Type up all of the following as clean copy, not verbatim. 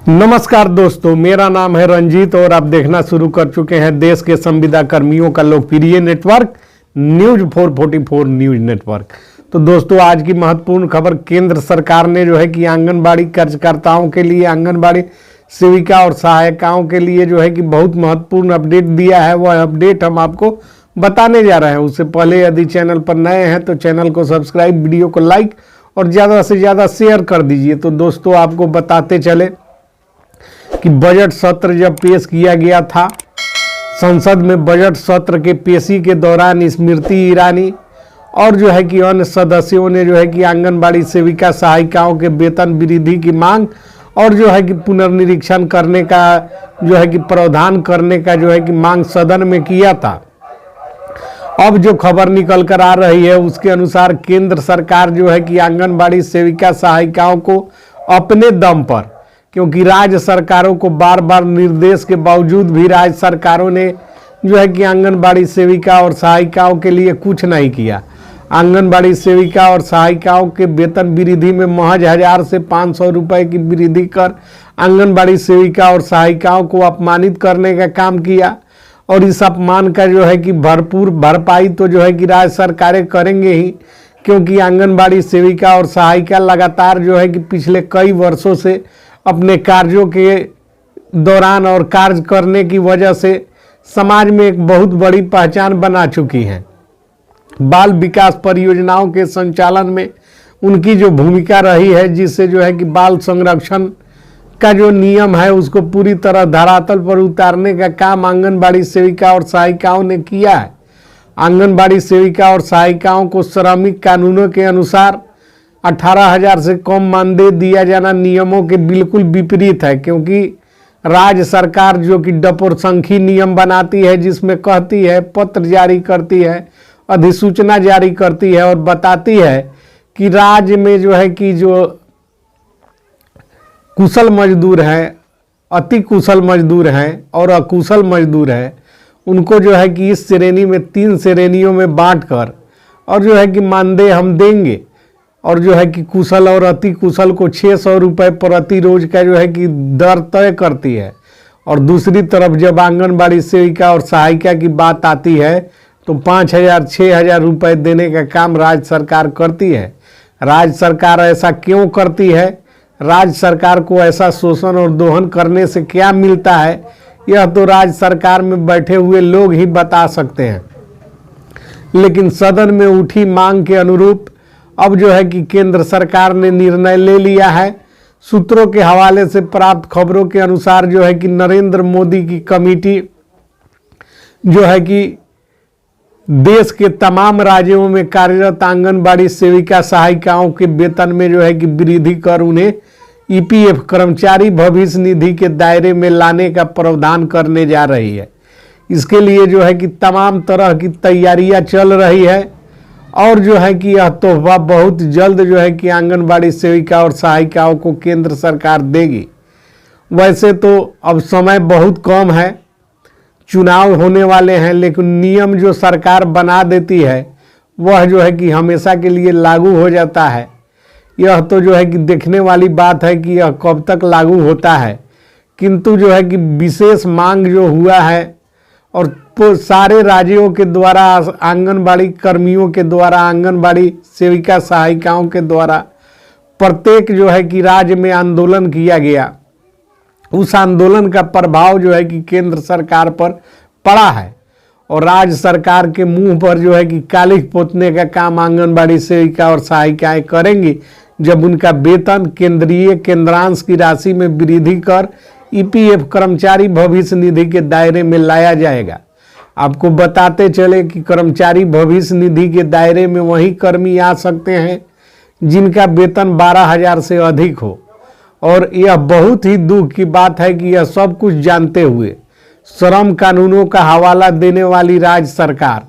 नमस्कार दोस्तों, मेरा नाम है रंजीत और आप देखना शुरू कर चुके हैं देश के संविदा कर्मियों का लोकप्रिय नेटवर्क न्यूज 444 न्यूज नेटवर्क। तो दोस्तों, आज की महत्वपूर्ण खबर, केंद्र सरकार ने जो है कि आंगनबाड़ी कार्यकर्ताओं के लिए, आंगनबाड़ी सेविका और सहायिकाओं के लिए जो है कि बहुत महत्वपूर्ण अपडेट दिया है। वह अपडेट हम आपको बताने जा रहे हैं। उससे पहले यदि चैनल पर नए हैं तो चैनल को सब्सक्राइब, वीडियो को लाइक और ज़्यादा से ज़्यादा शेयर कर दीजिए। तो दोस्तों, आपको बताते चले कि बजट सत्र जब पेश किया गया था, संसद में बजट सत्र के पेशी के दौरान स्मृति ईरानी और जो है कि अन्य सदस्यों ने जो है कि आंगनबाड़ी सेविका सहायिकाओं के वेतन वृद्धि की मांग और जो है कि पुनर्निरीक्षण करने का जो है कि प्रावधान करने का जो है कि मांग सदन में किया था। अब जो खबर निकल कर आ रही है उसके अनुसार केंद्र सरकार जो है कि आंगनबाड़ी सेविका सहायिकाओं को अपने दम पर, क्योंकि राज्य सरकारों को बार बार निर्देश के बावजूद भी राज्य सरकारों ने जो है कि आंगनबाड़ी सेविका और सहायिकाओं के लिए कुछ नहीं किया। आंगनबाड़ी सेविका और सहायिकाओं के वेतन वृद्धि में महज 1000 से 500 रुपए की वृद्धि कर आंगनबाड़ी सेविका और सहायिकाओं को अपमानित करने का काम किया। और इस अपमान का जो है कि भरपूर भरपाई तो जो है कि राज्य सरकारें करेंगे ही, क्योंकि आंगनबाड़ी सेविका और सहायिका लगातार जो है कि पिछले कई वर्षों से अपने कार्यों के दौरान और कार्य करने की वजह से समाज में एक बहुत बड़ी पहचान बना चुकी हैं। बाल विकास परियोजनाओं के संचालन में उनकी जो भूमिका रही है, जिससे जो है कि बाल संरक्षण का जो नियम है उसको पूरी तरह धरातल पर उतारने का काम आंगनबाड़ी सेविका और सहायिकाओं ने किया है। आंगनबाड़ी सेविका और सहायिकाओं को श्रमिक कानूनों के अनुसार 18,000 से कम मानदेय दिया जाना नियमों के बिल्कुल विपरीत है, क्योंकि राज्य सरकार जो कि डपोरसंखी नियम बनाती है, जिसमें कहती है, पत्र जारी करती है, अधिसूचना जारी करती है और बताती है कि राज्य में जो है कि जो कुशल मजदूर हैं, अति कुशल मजदूर हैं और अकुशल मजदूर हैं, उनको जो है कि इस श्रेणी में 3 श्रेणियों में बांटकर और जो है कि मानदेय हम देंगे। और जो है कि कुशल और अति कुशल को 600 रुपये प्रति रोज का जो है कि दर तय करती है। और दूसरी तरफ जब आंगनबाड़ी सेविका और सहायिका की बात आती है तो 5,000 6,000 रुपये देने का काम राज्य सरकार करती है। राज्य सरकार ऐसा क्यों करती है? राज्य सरकार को ऐसा शोषण और दोहन करने से क्या मिलता है, यह तो राज्य सरकार में बैठे हुए लोग ही बता सकते हैं। लेकिन सदन में उठी मांग के अनुरूप अब जो है कि केंद्र सरकार ने निर्णय ले लिया है। सूत्रों के हवाले से प्राप्त खबरों के अनुसार जो है कि नरेंद्र मोदी की कमेटी जो है कि देश के तमाम राज्यों में कार्यरत आंगनबाड़ी सेविका सहायिकाओं के वेतन में जो है कि वृद्धि कर उन्हें ईपीएफ कर्मचारी भविष्य निधि के दायरे में लाने का प्रावधान करने जा रही है। इसके लिए जो है कि तमाम तरह की तैयारियां चल रही है और जो है कि यह तोहफा बहुत जल्द जो है कि आंगनबाड़ी सेविका और सहायिकाओं को केंद्र सरकार देगी। वैसे तो अब समय बहुत कम है, चुनाव होने वाले हैं, लेकिन नियम जो सरकार बना देती है वह जो है कि हमेशा के लिए लागू हो जाता है। यह तो जो है कि देखने वाली बात है कि यह कब तक लागू होता है। किंतु जो है कि विशेष मांग जो हुआ है और तो सारे राज्यों के द्वारा, आंगनबाड़ी कर्मियों के द्वारा, आंगनबाड़ी सेविका सहायिकाओं के द्वारा प्रत्येक जो है कि राज्य में आंदोलन किया गया। उस आंदोलन का प्रभाव जो है कि केंद्र सरकार पर पड़ा है और राज्य सरकार के मुंह पर जो है कि कालिख पोतने का काम आंगनबाड़ी सेविका और सहायिकाएं करेंगी, जब उनका वेतन केंद्रीय केंद्रांश की राशि में वृद्धि कर ईपीएफ कर्मचारी भविष्य निधि के दायरे में लाया जाएगा। आपको बताते चले कि कर्मचारी भविष्य निधि के दायरे में वही कर्मी आ सकते हैं जिनका वेतन 12,000 से अधिक हो। और यह बहुत ही दुख की बात है कि यह सब कुछ जानते हुए श्रम कानूनों का हवाला देने वाली राज्य सरकार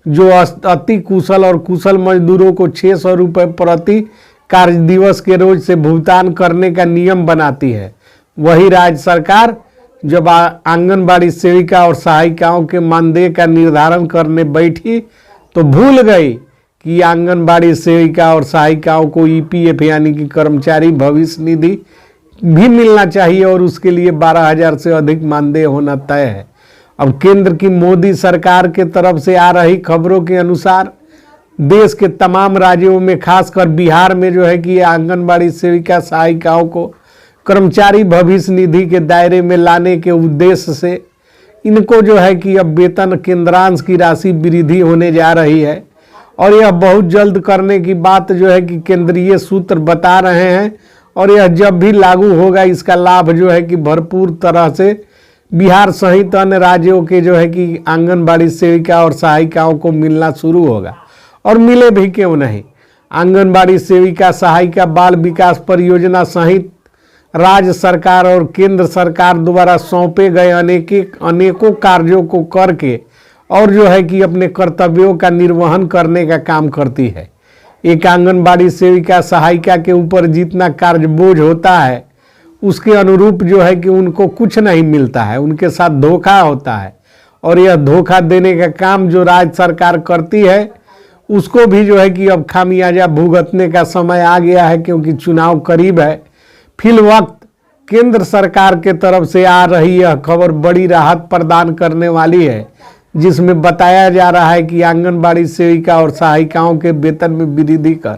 जो अति कुशल और कुशल मजदूरों को 600 रुपये प्रति कार्य दिवस के रोज से भुगतान करने का नियम बनाती है, वही राज्य सरकार जब आंगनबाड़ी सेविका और सहायिकाओं के मानदेय का निर्धारण करने बैठी तो भूल गई कि आंगनबाड़ी सेविका और सहायिकाओं को ईपीएफ यानी कि कर्मचारी भविष्य निधि भी मिलना चाहिए और उसके लिए 12,000 से अधिक मानदेय होना तय है। अब केंद्र की मोदी सरकार के तरफ से आ रही खबरों के अनुसार देश के तमाम राज्यों में खासकर बिहार में जो है कि आंगनबाड़ी सेविका सहायिकाओं को कर्मचारी भविष्य निधि के दायरे में लाने के उद्देश्य से इनको जो है कि अब वेतन केंद्रांश की राशि वृद्धि होने जा रही है और यह बहुत जल्द करने की बात जो है कि केंद्रीय सूत्र बता रहे हैं। और यह जब भी लागू होगा इसका लाभ जो है कि भरपूर तरह से बिहार सहित अन्य राज्यों के जो है कि आंगनबाड़ी सेविका और सहायिकाओं को मिलना शुरू होगा और मिले भी क्यों नहीं। आंगनबाड़ी सेविका सहायिका बाल विकास परियोजना सहित राज्य सरकार और केंद्र सरकार द्वारा सौंपे गए अनेकों कार्यों को करके और जो है कि अपने कर्तव्यों का निर्वहन करने का काम करती है। एक आंगनबाड़ी सेविका सहायिका के ऊपर जितना कार्य बोझ होता है उसके अनुरूप जो है कि उनको कुछ नहीं मिलता है, उनके साथ धोखा होता है। और यह धोखा देने का काम जो राज्य सरकार करती है उसको भी जो है कि अब खामियाजा भुगतने का समय आ गया है, क्योंकि चुनाव करीब है। फिल वक्त केंद्र सरकार के तरफ से आ रही यह खबर बड़ी राहत प्रदान करने वाली है, जिसमें बताया जा रहा है कि आंगनबाड़ी सेविका और सहायिकाओं के वेतन में वृद्धि कर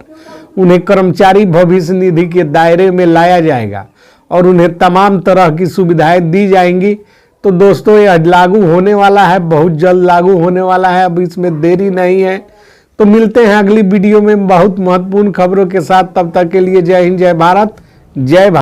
उन्हें कर्मचारी भविष्य निधि के दायरे में लाया जाएगा और उन्हें तमाम तरह की सुविधाएं दी जाएंगी। तो दोस्तों यह लागू होने वाला है, बहुत जल्द लागू होने वाला है, अब इसमें देरी नहीं है। तो मिलते हैं अगली वीडियो में बहुत महत्वपूर्ण खबरों के साथ। तब तक के लिए जय हिंद, जय भारत, जय भारत।